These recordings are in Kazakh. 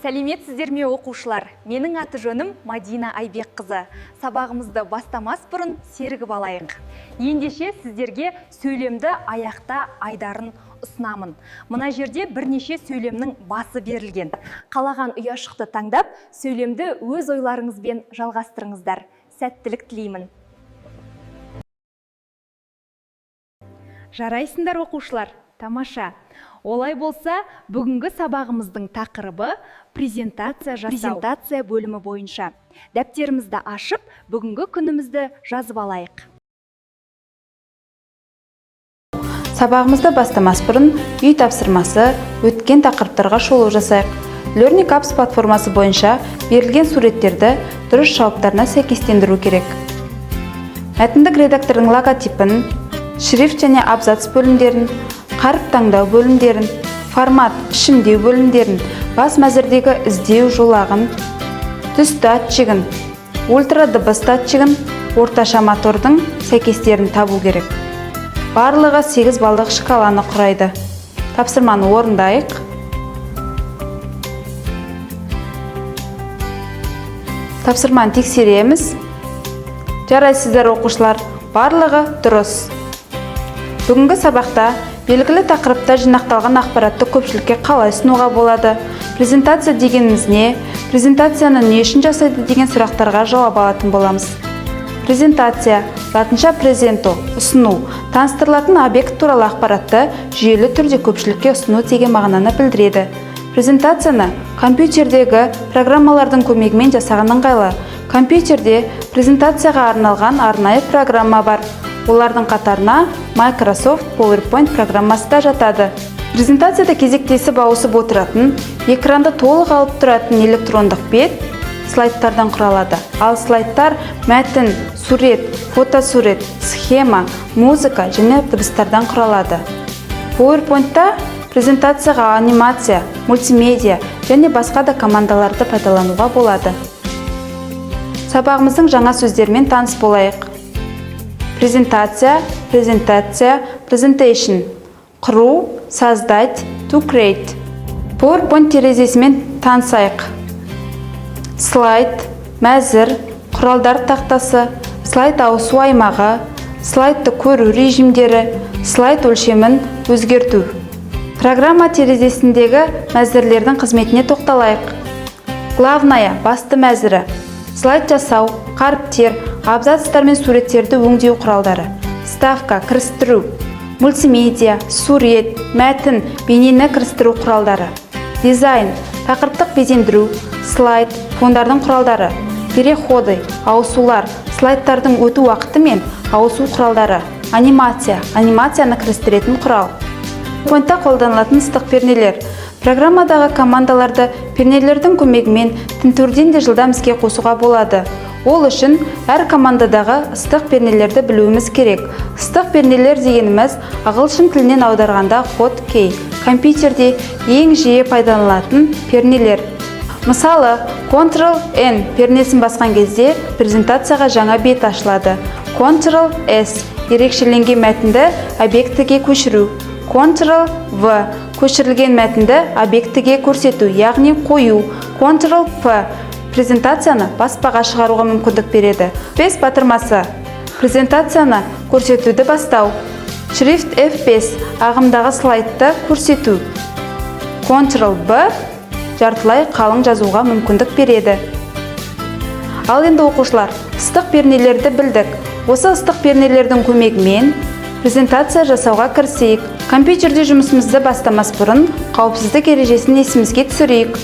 Сәлеметсіздер ме оқушылар? Менің аты жөнім Мадина Айбекқызы. Сабағымызды бастамас бұрын сергіп алайық. Ендеше сіздерге сөйлемді аяқта айдарын ұсынамын. Мына жерде бірнеше сөйлемнің басы берілген. Қалаған ұяшықты таңдап, сөйлемді өз ойларыңызбен жалғастырыңыздар. Сәттілік тілеймін. Жарайсыңдар оқушылар, тамаша. Олай болса, бүгінгі сабағымыздың тақырыбы презентация жасау. Презентация бөлімі бойынша. Дәптерімізді ашып, бүгінгі күнімізді жазып алайық. Сабағымызды бастамас бұрын үй тапсырмасы, өткен тақырыптарға шолу жасайық. Learning Apps платформасы бойынша берілген суреттерді дұрыс жауаптарына сәйкестендіру керек. Мәтіндік редактордың логотипін, шрифт және абзац бөлімдерін, қаріп таңдау бөлімдерін, формат ішімдеу бөлімдерін, бас мәзірдегі іздеу жолағын, түс датчигін, ультра дыбыс датчигін, орташа мотордың сәйкестерін табу керек. Барлығы 8 балдық шкаланы құрайды. Тапсырманы орындайық. Тапсырманы тексереміз. Жарайсыздар оқушылар, барлығы дұрыс. Бүгінгі сабақта белгілі тақырыпта жинақталған ақпаратты көпшілікке қалай ұсынуға болады? Презентация дегеніміз не? Презентацияны не үшін жасайды деген сұрақтарға жауап алатын боламыз. Презентация, латынша презенто, ұсыну, таныстырылатын объект туралы ақпаратты жүйелі түрде көпшілікке ұсыну деген мағынаны білдіреді. Презентацияны компьютердегі программалардың көмегімен жасаған ыңғайлы. Компьютерде презентацияға арналған арнайы программа бар. Олардың қатарына Microsoft PowerPoint программасы да жатады. Презентацияда кезектесіп ауысып отыратын, экранды толық алып тұратын электрондық бет слайдтардан құралады. Ал слайдтар мәтін, сурет, фотосурет, схема, музыка және дыбыстардан құралады. PowerPoint-та презентацияға анимация, мультимедиа және басқа да командаларды пайдалануға болады. Сабағымыздың жаңа сөздермен таныс болайық. Презентация, презентация, presentation. Құру, создать, to create. PowerPoint терезесімен танысайық. Слайд, мәзір, құралдар тақтасы, слайд ауысу аймағы, слайдты көру режимдері, слайд өлшемін өзгерту. Программа терезесіндегі мәзірлердің қызметіне тоқталайық. Главная, басты мәзірі. Слайд жасау, қаріптер, абзацтар мен суреттерді өңдеу құралдары. Ставка, кірістіру. Мультимедиа, сурет, мәтін, бейнені кірістіру құралдары. Дизайн, тақырыптық безендіру, слайд, фондардың құралдары. Переходы, ауысулар, слайдтардың өту уақыты мен ауысу құралдары. Анимация, анимацияны кірістіретін құрал. PowerPoint-та қолданылатын ыстық пернелер. Программадағы командаларды пернелердің көмегімен тінтуірден де жылдам іске қосуға болады. Ол үшін әр командадағы ыстық пернелерді білуіміз керек. Ыстық пернелер дегеніміз ағылшын тілінен аударғанда хоткей. Компьютерде ең жиі пайдаланылатын пернелер. Мысалы, Ctrl-N пернесін басқан кезде презентацияға жаңа бет ашылады. Ctrl-S ерекшеленген мәтінді объектіге көшіру. Ctrl-V көшірілген мәтінді объектіге көрсету, яғни қою. Ctrl-P презентацияны баспаға шығаруға мүмкіндік береді. F5 батырмасы презентацияны көрсетуді бастау. Шрифт F5 ағымдағы слайдты көрсету. Ctrl-B жартылай қалың жазуға мүмкіндік береді. Ал енді оқушылар, ыстық пернелерді білдік. Осы ыстық пернелердің көмегімен презентация жасауға кірісейік. Компьютерде жұмысымызды бастамас бұрын қауіпсіздік ережесін есімізге түсірейік.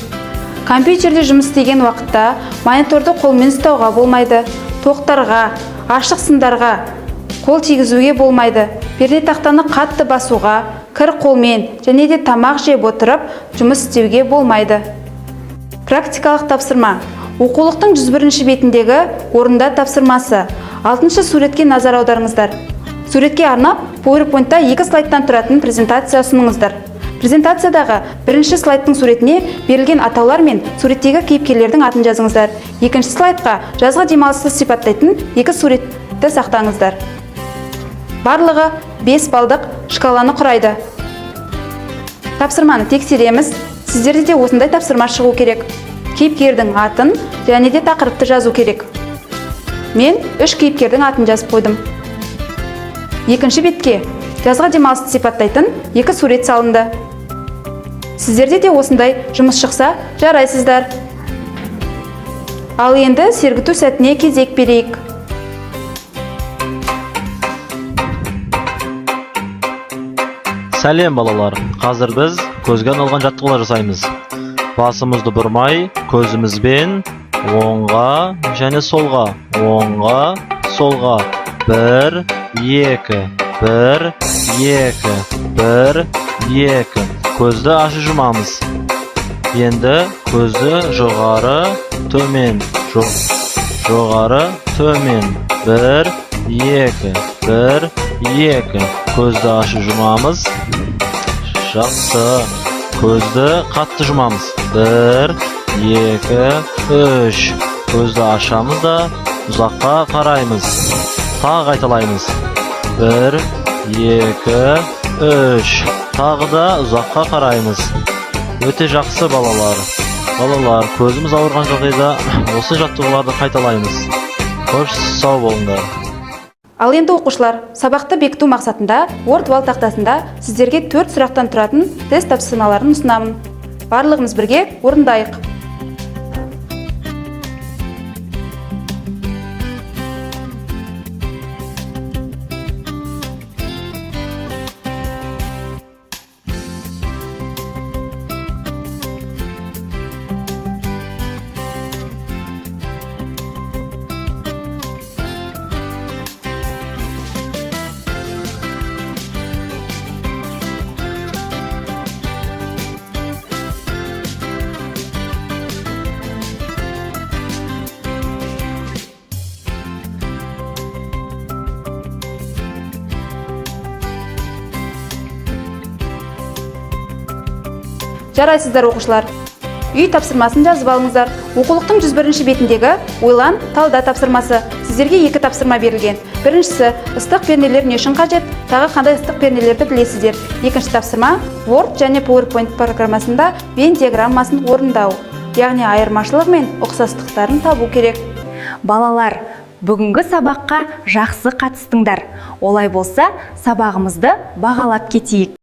Компьютерде жұмыс істеген уақытта мониторды қолмен ұстауға болмайды. Тоқтарға, ашық сымдарға қол тигізуге болмайды. Пернетақтаны қатты басуға, кір қолмен және де тамақ жеп отырып жұмыс істеуге болмайды. Практикалық тапсырма. Оқулықтың 101-ші бетіндегі орында тапсырмасы. 6-шы суретке назар аударыңыздар. Суретке арнап, PowerPoint-та 2 слайдтан тұратын презентация ұсыныңыздар. Презентациядағы бірінші слайдтың суретіне берілген атаулар мен суреттегі кейіпкерлердің атын жазыңыздар. Екінші слайдқа жазғы демалысты сипаттайтын 2 суретті сақтаңыздар. Барлығы 5 балдық шкаланы құрайды. Тапсырманы тексереміз. Сіздерде де осындай тапсырма шығу керек. Кейіпкердің атын және де тақырыпты жазу керек. Мен 3 кейіпкердің атын жазып қойдым. Екінші бетке жазғы демалысты сипаттайтын 2 сурет салынды. Сіздерде де осындай жұмыс шықса жарайсыздар. Ал енді сергіту сәтіне кезек берейік. Сәлем балалар, қазір біз көзге арналған жаттығулар жасаймыз. Басымызды бұрмай, көзімізбен оңға және солға, оңға, солға. 1, 2, 1, 2, 1, 2. Көзді ашы жұмамыз. Енді көзді жоғары, төмен, жоғары, төмен. 1, 2, 1, 2. Көзді ашы жұмамыз. Жақсы. Көзді қатты жұмамыз. 1, 2, 3. Көзді ашамыз да ұзаққа қараймыз. Тағы қайталаймыз. 1, 2, 3. Тағы да ұзаққа қараймыз. Өте жақсы балалар. Балалар, көзіміз ауырған жағдайда осы жаттығуларды қайталаймыз. Қош сау болыңдар. Ал енді оқушылар, сабақты бекіту мақсатында Word Wall тақтасында сіздерге 4 сұрақтан тұратын тест тапсырмаларын ұсынамын. Барлығымыз бірге орындайық. Жарайсыздар оқушылар. Үй тапсырмасын жазып алыңыздар. Оқулықтың 101 бетіндегі ойлан, талда тапсырмасы. Сіздерге 2 тапсырма берілген. Біріншісі, ыстық пернелер не үшін қажет, тағы қандай ыстық пернелерді білесіздер. Екінші тапсырма, Word және PowerPoint программасында Venn диаграммасын орындау. Яғни айырмашылық мен ұқсастықтарын табу керек. Балалар, бүгінгі сабаққа жақсы қатыстыңдар. Олай болса, сабағымызды бағалап кетейік.